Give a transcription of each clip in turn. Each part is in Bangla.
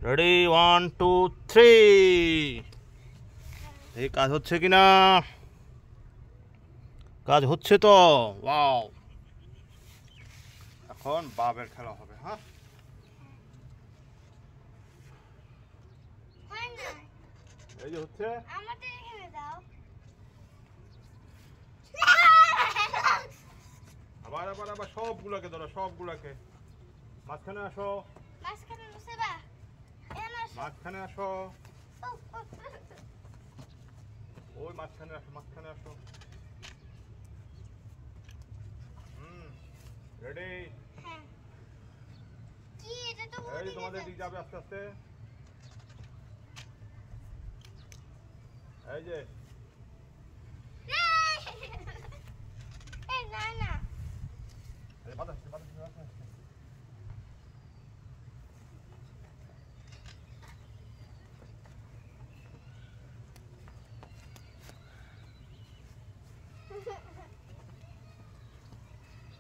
রেডি 1 2 3 এই কাজ হচ্ছে কিনা? কাজ হচ্ছে তো। ওয়াও, এখন বাবের খেলা হবে। হ্যাঁ, এই যে হচ্ছে। আমাদের এখানে দাও। আবার আবার আবার সবগুলোকে ধরো, সবগুলোকে। মাঝখানে আসো, মাঝখানে মুসেবা এনা মাঝখানে আসো। ওই মাঝখানে আসো, মাঝখানে আসো। রেডি? হ্যাঁ। কি এটা তো এই যে তোমাদের দিক যাবে আস্তে আস্তে। এই যে এই না না এই বাতাস বাতাস বাতাস।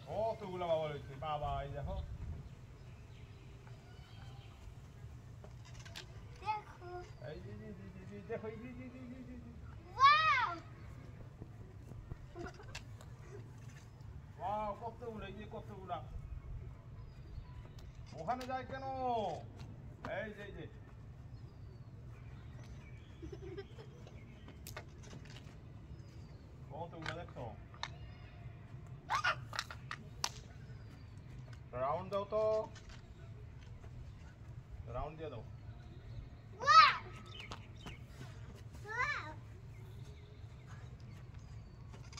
কতগুলো বাবা রয়েছে বাবা, এই দেখো। দেখো। এই জি জি জি জি দেখো, এই জি জি জি জি জি। ওয়াও ওয়াও, কতগুলো, এই যে কতগুলা। ওখানে যায় কেন? এই যে এই যে কতগুলো দেখছো? রাউন্ড দাও তো, রাউন্ড দিয়ে দাও। ওয়াও ওয়াও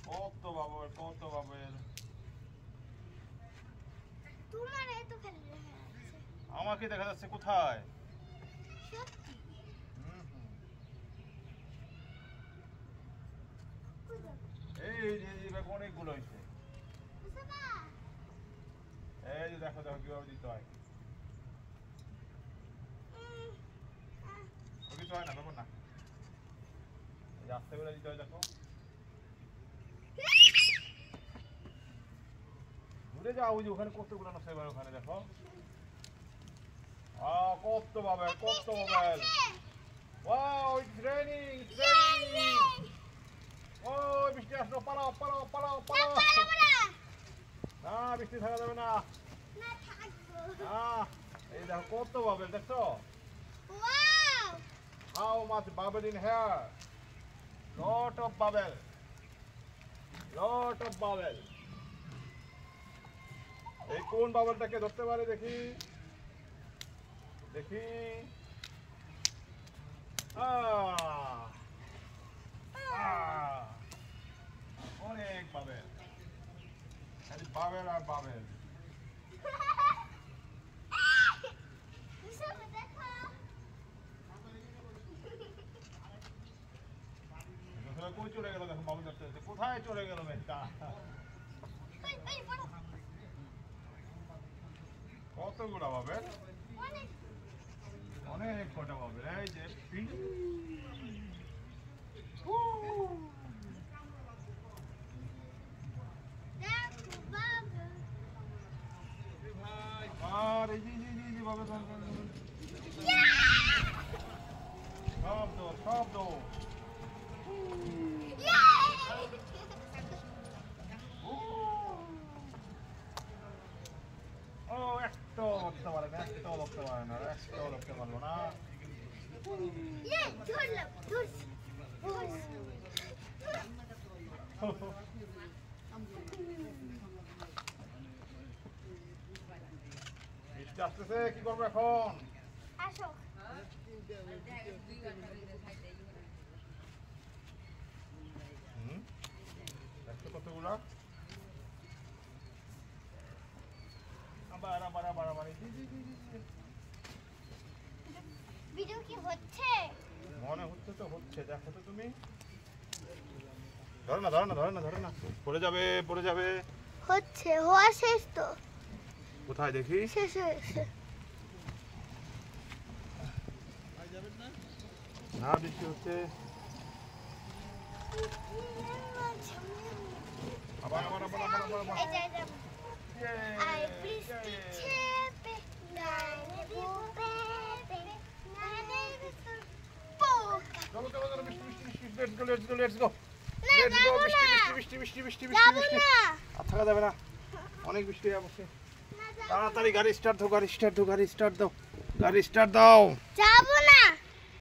কত বাবার, কত বাবার। তোমার এত খেলে দেখা যাচ্ছে। আমাকে দেখা যাচ্ছে কোথায়? সত্যি এই যে দেখো, অনেকগুলো হয়েছে। মুসেবা এই যে দেখো দেখো কিভাবে দিতে হয়। কিছু হয় না, ব্যাপার না। এই যে আস্তে করে দিতে হয়, দেখো। ঘুরে যাও, ওই যে ওখানে কতগুলো নষ্ট হয়, ওখানে দেখো। কত বাবা, কত mobile. Wow, it's raining, it's raining. Oh, বৃষ্টি আসলো, পালাও পালাও পালাও পালাও। না, বৃষ্টি থাকা যাবে না। না থাকবো। এই দেখো কত বাবেল, দেখছো? Wow How much bubble in here? Lot of bubble. Lot of bubble. এই কোন বাবলটাকে ধরতে পারে দেখি, দেখি। অনেক বাবেল, খালি বাবেল আর বাবেল। মুসেবা দেখো। কই চলে গেল দেখো, বাবুল ধরতে ধরতে কোথায় চলে গেল মেয়েটা? ওই ওই বড় কতগুলো বাবেল, অনেক অনেক কটা বাবেল। এই যে দেখো বাবা। আর এই জি জি জি জি বাবেল, সব দো, সব দো। ও একটাও লড়তে পারে না, একটাও লড়তে পারে না, একটাও লড়তে পারলো না। ধরলাম ধরছি ধরছি। বৃষ্টি আসতেছে, কি করবো এখন? আসো দেখছো কতগুলো? আবার আবার আবার আবার, জি জি জি জি জি। ভিডিও কি হচ্ছে? মনে হচ্ছে তো হচ্ছে, দেখো তো তুমি। ধরে না ধরে না ধরে না ধরে না, পড়ে যাবে পড়ে যাবে। হচ্ছে হওয়া শেষ তো। কোথায় দেখি? শেষ হয়েছে। না, বৃষ্টি হচ্ছে। আবার আবার আবার আবার আবার আবার। এই যে আর বৃষ্টি ছেপে গায়ে ঘুরে চলো চলো চলো বৃষ্টি বৃষ্টি বৃষ্টি let's go let's go let's go না, লেটস গো যাবো বৃষ্টি না। বৃষ্টি বৃষ্টি বৃষ্টি বৃষ্টি যাবো বৃষ্টি না। আর থাকা যাবে না অনেক বৃষ্টি হয়ে বসে না, যাবো তাড়াতাড়ি গাড়ি স্টার্ট দাও গাড়ি স্টার্ট দাও গাড়ি স্টার্ট দাও গাড়ি স্টার্ট দাও যাবো না।